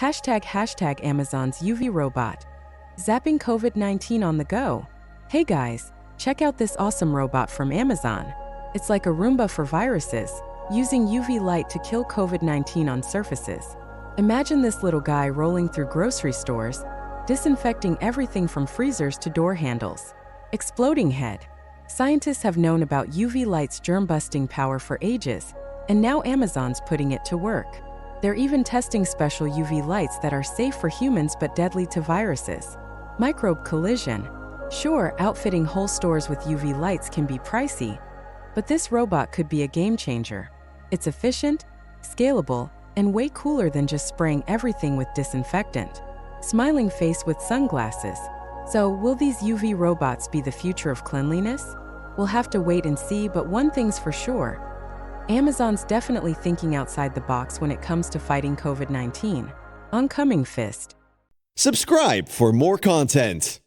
Hashtag Amazon's UV robot. Zapping COVID-19 on the go. Hey guys, check out this awesome robot from Amazon. It's like a Roomba for viruses, using UV light to kill COVID-19 on surfaces. Imagine this little guy rolling through grocery stores, disinfecting everything from freezers to door handles. Exploding head. Scientists have known about UV light's germ-busting power for ages, and now Amazon's putting it to work. They're even testing special UV lights that are safe for humans but deadly to viruses. Microbe collision. Sure, outfitting whole stores with UV lights can be pricey, but this robot could be a game changer. It's efficient, scalable, and way cooler than just spraying everything with disinfectant. Smiling face with sunglasses. So, will these UV robots be the future of cleanliness? We'll have to wait and see, but one thing's for sure. Amazon's definitely thinking outside the box when it comes to fighting COVID-19. Oncoming fist. Subscribe for more content.